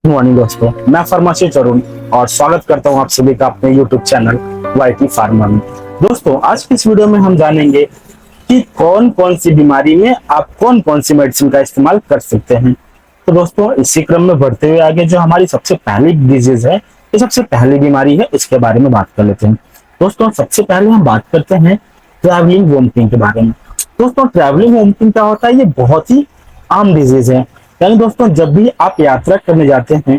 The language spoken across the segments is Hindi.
गुड मॉर्निंग दोस्तों, मैं फार्मासिस्ट अरुण और स्वागत करता हूं आप सभी का अपने यूट्यूब चैनल वाईटी फार्मा में। दोस्तों, आज की इस वीडियो में हम जानेंगे कि कौन कौन सी बीमारी में आप कौन कौन सी मेडिसिन का इस्तेमाल कर सकते हैं। तो दोस्तों, इसी क्रम में बढ़ते हुए आगे जो हमारी सबसे पहली डिजीज है, ये सबसे पहली बीमारी है, इसके बारे में बात कर लेते हैं। दोस्तों, सबसे पहले हम बात करते हैं ट्रैवलिंग वोमिटिंग के बारे में। दोस्तों, ट्रैवलिंग वोमिटिंग क्या होता है? ये बहुत ही आम डिजीज है। यानी दोस्तों, जब भी आप यात्रा करने जाते हैं,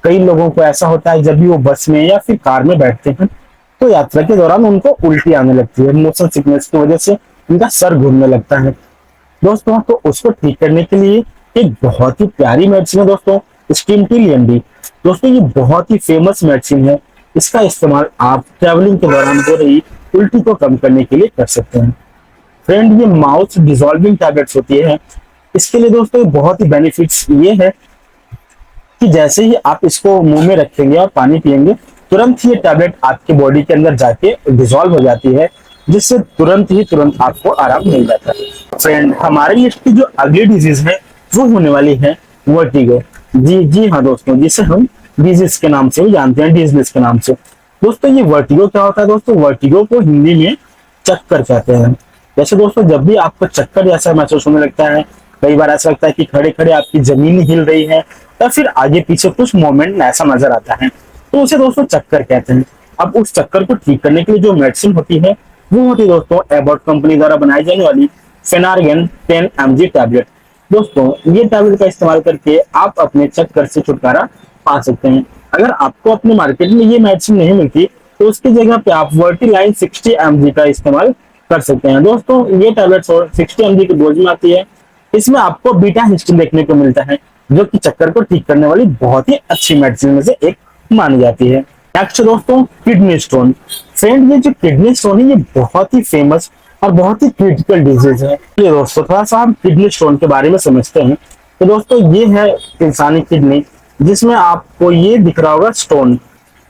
कई लोगों को ऐसा होता है जब भी वो बस में या फिर कार में बैठते हैं तो यात्रा के दौरान उनको उल्टी आने लगती है। मोशन सिकनेस की वजह से उनका सर घूमने लगता है। दोस्तों, तो उसको ठीक करने के लिए एक बहुत ही प्यारी मेडिसिन है दोस्तों, स्टिमटीलियन। दोस्तों, ये बहुत ही फेमस मेडिसिन है। इसका इस्तेमाल आप ट्रेवलिंग के दौरान हो रही उल्टी को कम करने के लिए कर सकते हैं। फ्रेंड, ये माउथ डिसॉल्विंग टैबलेट्स होती है। इसके लिए दोस्तों बहुत ही बेनिफिट्स ये है कि जैसे ही आप इसको मुंह में रखेंगे और पानी पिएंगे, तुरंत ही ये टैबलेट आपके बॉडी के अंदर जाके डिसॉल्व हो जाती है, जिससे तुरंत आपको आराम मिल जाता है। फ्रेंड, हमारे लिस्ट की जो अगली डिजीज है वो होने वाली है वर्टिगो। जी जी हाँ दोस्तों, जिसे हम डिजीज के नाम से भी जानते हैं, डिजीज के नाम से। दोस्तों, ये वर्टिगो क्या होता है? दोस्तों, वर्टिगो को हिंदी में चक्कर कहते हैं। जैसे दोस्तों, जब भी आपको चक्कर जैसा महसूस होने लगता है, कई बार ऐसा लगता है कि खड़े खड़े आपकी जमीन हिल रही है या फिर आगे पीछे कुछ मोमेंट ऐसा नजर आता है, तो उसे दोस्तों चक्कर कहते हैं। अब उस चक्कर को ठीक करने के लिए जो मेडिसिन होती है वो होती है दोस्तों एबॉट कंपनी द्वारा बनाई जाने वाली फेनार्गन 10 mg टैबलेट। दोस्तों, ये टैबलेट का इस्तेमाल करके आप अपने चक्कर से छुटकारा पा सकते हैं। अगर आपको अपने मार्केट में ये मेडिसिन नहीं मिलती तो उसकी जगह पे आप वर्टिलाइन 60 mg का इस्तेमाल कर सकते हैं। दोस्तों, ये टैबलेट 60 mg की डोज में आती है। इसमें आपको बीटा हिस्टिन देखने को मिलता है, जो कि चक्कर को ठीक करने वाली बहुत ही अच्छी मेडिसिन में से एक मानी जाती है। नेक्स्ट दोस्तों, किडनी स्टोन। फ्रेंड, ये जो किडनी स्टोन है ये बहुत ही फेमस और बहुत ही क्रिटिकल डिजीज है। ये दोस्तों, थोड़ा सा हम किडनी स्टोन के बारे में समझते हैं। तो दोस्तों, ये है इंसानी किडनी, जिसमें आपको ये दिख रहा होगा स्टोन।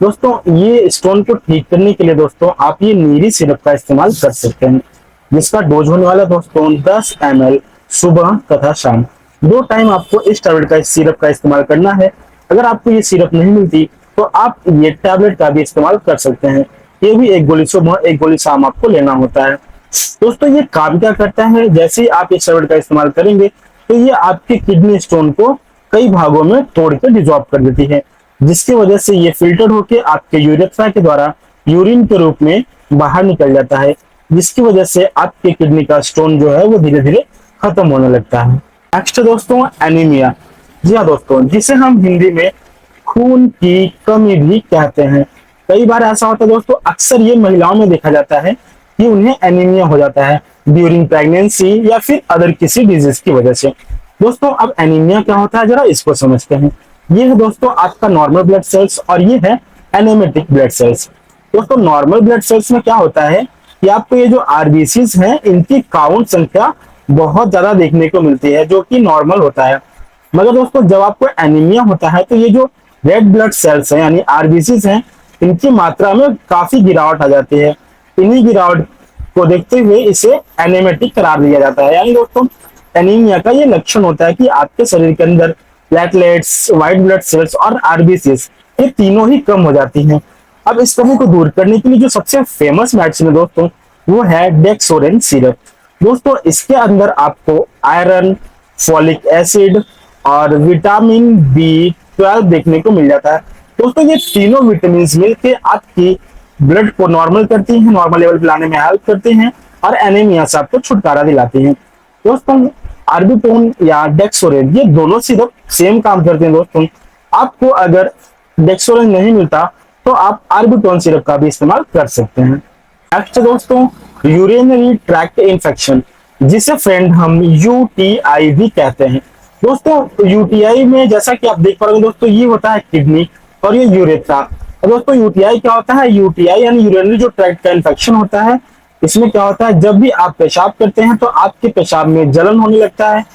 दोस्तों, ये स्टोन को ठीक करने के लिए दोस्तों आप ये नीरी सिरप का इस्तेमाल कर सकते हैं, जिसका डोज होने वाला दोस्तों 10 ml सुबह तथा शाम। 2 टाइम आपको इस टैबलेट का सिरप का इस्तेमाल करना है। अगर आपको ये सिरप नहीं मिलती तो आप ये टैबलेट का भी इस्तेमाल कर सकते हैं। ये भी 1 गोली सुबह 1 गोली शाम आपको लेना होता है। दोस्तों, ये काम क्या करता है? जैसे ही आप इस टैबलेट का इस्तेमाल करेंगे तो ये आपके किडनी स्टोन को कई भागों में तोड़ के डिसॉल्व कर देती है, जिसकी वजह से ये फिल्टर होके आपके यूरेथ्रा के द्वारा यूरिन के रूप में बाहर निकल जाता है, जिसकी वजह से आपके किडनी का स्टोन जो है वो धीरे धीरे खत्म होने लगता है। नेक्स्ट दोस्तों, एनीमिया। जी हाँ दोस्तों, जिसे हम हिंदी में खून की कमी भी कहते हैं। कई बार ऐसा होता है दोस्तों, अक्सर ये महिलाओं में देखा जाता है कि उन्हें एनीमिया हो जाता है ड्यूरिंग प्रेगनेंसी या फिर अदर किसी डिजीज की वजह से। दोस्तों, अब एनीमिया क्या होता है जरा इसको समझते हैं। ये है दोस्तों आपका नॉर्मल ब्लड सेल्स और ये है एनेमेटिक ब्लड सेल्स। दोस्तों, नॉर्मल ब्लड सेल्स में क्या होता है कि आपको ये जो आरबीसीज हैं इनकी काउंट संख्या बहुत ज्यादा देखने को मिलती है, जो कि नॉर्मल होता है। मगर दोस्तों, जब आपको एनीमिया होता है तो ये जो रेड ब्लड सेल्स हैं यानी आरबीसीज हैं, इनकी मात्रा में काफी गिरावट आ जाती है। इन्हीं गिरावट को देखते हुए इसे एनेमेटिक करार दिया जाता है। यानी दोस्तों, एनीमिया का ये लक्षण होता है कि आपके शरीर के अंदर प्लेटलेट्स, व्हाइट ब्लड सेल्स और आरबीसीज ये तीनों ही कम हो जाती हैं। अब इस कमी को दूर करने के लिए जो सबसे फेमस मेडिसिन है दोस्तों वो है डेक्सोरेन सिरप। दोस्तों, इसके अंदर आपको आयरन, फॉलिक एसिड और विटामिन B12 देखने को मिल जाता है। दोस्तों, ये तीनों विटामिन मिलकर आपकी ब्लड को नॉर्मल करती हैं, नॉर्मल लेवल पे लाने में हेल्प करते हैं और एनीमिया से आपको छुटकारा दिलाती हैं। दोस्तों, आर्बिटोन या डेक्सोरेन ये दोनों सिर्फ सेम काम करते हैं। दोस्तों, आपको अगर डेक्सोरेन नहीं मिलता तो आप आर्बिटोन सिरप का भी इस्तेमाल कर सकते हैं। नेक्स्ट दोस्तों, यूरिनरी ट्रैक्ट इन्फेक्शन, जिसे फ्रेंड हम यूटीआई भी कहते हैं। दोस्तों, यूटीआई में जैसा कि आप देख पा रहे हो दोस्तों, ये होता है किडनी और ये यूरेथ्रा। दोस्तों, यूटीआई क्या होता है? यूटीआई यानी यूरिनरी जो ट्रैक्ट का इन्फेक्शन होता है। इसमें क्या होता है, जब भी आप पेशाब करते हैं तो आपके पेशाब में जलन होने लगता है,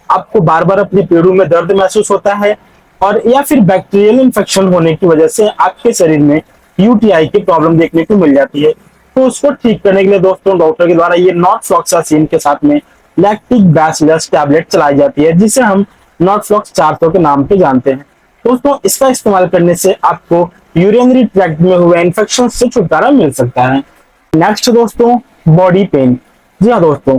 आपको बार बार अपने पेड़ों में दर्द महसूस होता है और या फिर बैक्टीरियल इन्फेक्शन होने की वजह से आपके शरीर में यूटीआई की प्रॉब्लम देखने को मिल जाती है। तो उसको ठीक करने के लिए दोस्तों डॉक्टर के द्वारा ये नॉर्फ्लॉक्सासिन के साथ में लैक्टिक बैसिलस टैबलेट चलाई जाती है, जिसे हम नॉर्फ्लॉक्स 400 के नाम पे जानते हैं। दोस्तों इसका इस्तेमाल करने से आपको यूरिनरी ट्रैक्ट में हुए इन्फेक्शन से छुटकारा मिल सकता है। नेक्स्ट दोस्तों, बॉडी पेन। जी हाँ दोस्तों,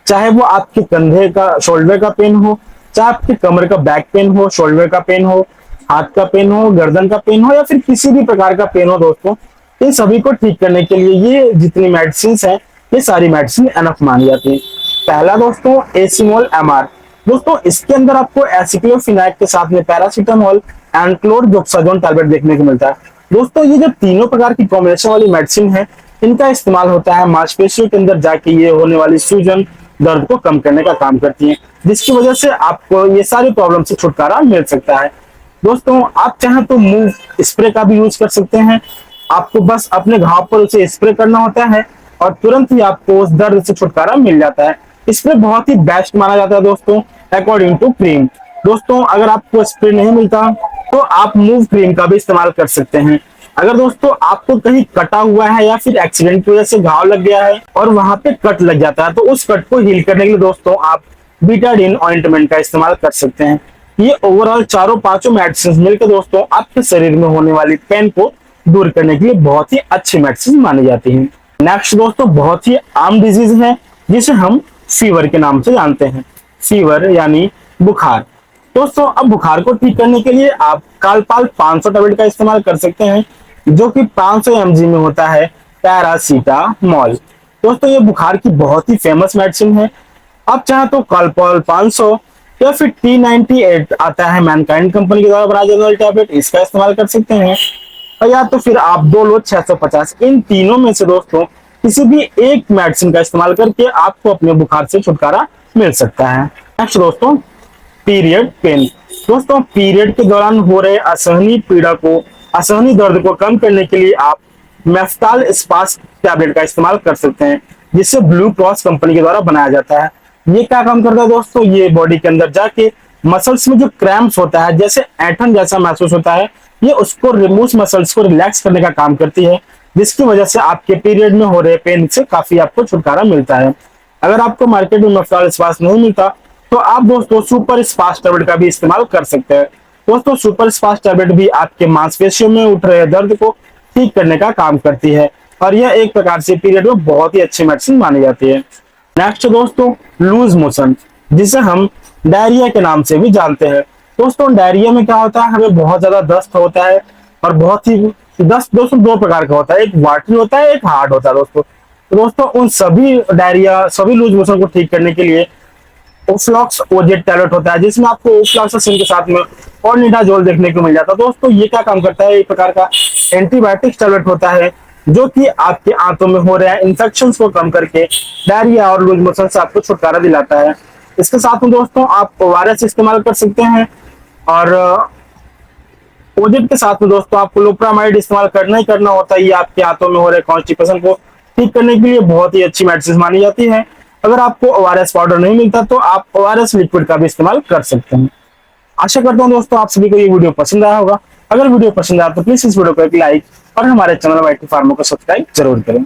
चाहे वो आपके कंधे का शोल्डर का पेन हो, चाहे आपके कमर का बैक पेन हो, शोल्डर का पेन हो, हाथ का पेन हो, गर्दन का पेन हो, या फिर किसी भी प्रकार का पेन हो दोस्तों, इन सभी को ठीक करने के लिए ये जितनी मेडिसिन है, ये सारी मेडिसिन एनफ मानी जाती है। पहला दोस्तों, एसिमोल एमआर। दोस्तों इसके अंदर आपको एसिक्लोफिनाक के साथ में पैरासीटामोल एंड क्लोरडोक्साजोन टैबलेट देखने को मिलता है। दोस्तों ये जो तीनों प्रकार की कॉम्बिनेशन वाली मेडिसिन है, इनका इस्तेमाल होता है मांसपेशियों के अंदर जाके ये होने वाली सूजन दर्द को कम करने का काम करती है, जिसकी वजह से आपको ये सारी प्रॉब्लम से छुटकारा मिल सकता है। दोस्तों आप चाहें तो मूव स्प्रे का भी यूज कर सकते हैं। आपको बस अपने घाव पर उसे स्प्रे करना होता है और तुरंत ही आपको उस दर्द से छुटकारा मिल जाता है। स्प्रे बहुत ही बेस्ट माना जाता है दोस्तों अकॉर्डिंग टू क्रीम। दोस्तों अगर आपको स्प्रे नहीं मिलता तो आप मूव क्रीम का भी इस्तेमाल कर सकते हैं। अगर दोस्तों आपको कहीं कटा हुआ है या फिर एक्सीडेंट की वजह से घाव लग गया है और वहां पे कट लग जाता है, तो उस कट को हील करने के लिए दोस्तों आप बीटाडीन ऑइंटमेंट का इस्तेमाल कर सकते हैं। ये ओवरऑल चारों पांचों मेडिसिन मिलकर दोस्तों आपके शरीर में होने वाली पेन को दूर करने के लिए बहुत ही अच्छी मेडिसिन मानी जाती है। नेक्स्ट दोस्तों, बहुत ही आम डिजीज है जिसे हम फीवर के नाम से जानते हैं। फीवर यानी बुखार। दोस्तों अब बुखार को ठीक करने के लिए आप कालपाल 500 टैबलेट का इस्तेमाल कर सकते हैं, जो कि 500 mg में होता है पैरासीटामोल। दोस्तों ये बुखार की बहुत ही फेमस मेडिसिन है। आप चाहे तो कालपाल 500 या फिर T98 आता है मैनकाइंड कंपनी के द्वारा बनाया जाने वाला टैबलेट, इसका इस्तेमाल कर सकते हैं। और या तो फिर आप 2 लो 650, इन तीनों में से दोस्तों किसी भी एक मेडिसिन का इस्तेमाल करके आपको अपने बुखार से छुटकारा मिल सकता है। नेक्स्ट दोस्तों, पीरियड पेन। दोस्तों पीरियड के दौरान हो रहे असहनीय पीड़ा को, असहनीय दर्द को कम करने के लिए आप मेफ्टाल स्पास टैबलेट का इस्तेमाल कर सकते हैं, जिसे ब्लू क्रॉस कंपनी के द्वारा बनाया जाता है। ये क्या काम करता है दोस्तों, ये बॉडी के अंदर जाके मसल्स में जो क्रैम्प्स होता है, जैसे ऐंठन जैसा महसूस होता है, ये उसको रिमूव मसल्स को रिलैक्स करने का काम करती है, जिसकी वजह से आपके पीरियड में हो रहे पेन से काफी आपको छुटकारा मिलता है। अगर आपको मार्केट में मेफ्टाल स्पास नहीं मिलता तो आप दोस्तों सुपर स्पास टैबलेट का भी इस्तेमाल कर सकते हैं। दोस्तों सुपर स्पास टैबलेट भी आपके मांसपेशियों में उठ रहे दर्द को ठीक करने का काम करती है और यह एक प्रकार से पीरियड में बहुत ही अच्छी मेडिसिन मानी जाती है। नेक्स्ट दोस्तों, लूज मोशन, जिसे हम डायरिया के नाम से भी जानते हैं। दोस्तों डायरिया में क्या होता है, हमें बहुत ज्यादा दस्त होता है और बहुत ही दस्त दोस्तों 2 प्रकार का होता है, एक वाटरी होता है, एक हार्ड होता है दोस्तों। तो दोस्तों उन सभी डायरिया, सभी लूज मोशन को ठीक करने के लिए ओफ्लॉक्स ओजेट टैबलेट होता है, जिसमें आपको ओफ्लॉक्सासिन के साथ में ऑर्निडाजोल देखने को मिल जाता है। दोस्तों ये क्या काम करता है, एक प्रकार का एंटीबायोटिक टैबलेट होता है, जो कि आपके आंतों में हो रहे इंफेक्शन को कम करके डायरिया और लूज मोशन से आपको छुटकारा दिलाता है। इसके साथ में दोस्तों आप ओआरएस इस्तेमाल कर सकते हैं और ओजेट के साथ में दोस्तों आपको लोप्रामाइड इस्तेमाल करना ही करना होता है। ये आपके हाथों में हो रहे कॉन्स्टिपेशन को ठीक करने के लिए बहुत ही अच्छी मेडिसिन मानी जाती है। अगर आपको ओआरएस पाउडर नहीं मिलता तो आप ओआरएस लिक्विड का भी इस्तेमाल कर सकते हैं। आशा करता हूं दोस्तों आप सभी को ये वीडियो पसंद आया होगा। अगर वीडियो पसंद आया तो प्लीज इस वीडियो को एक लाइक और हमारे चैनल वाईटी फार्मा को सब्सक्राइब जरूर करें।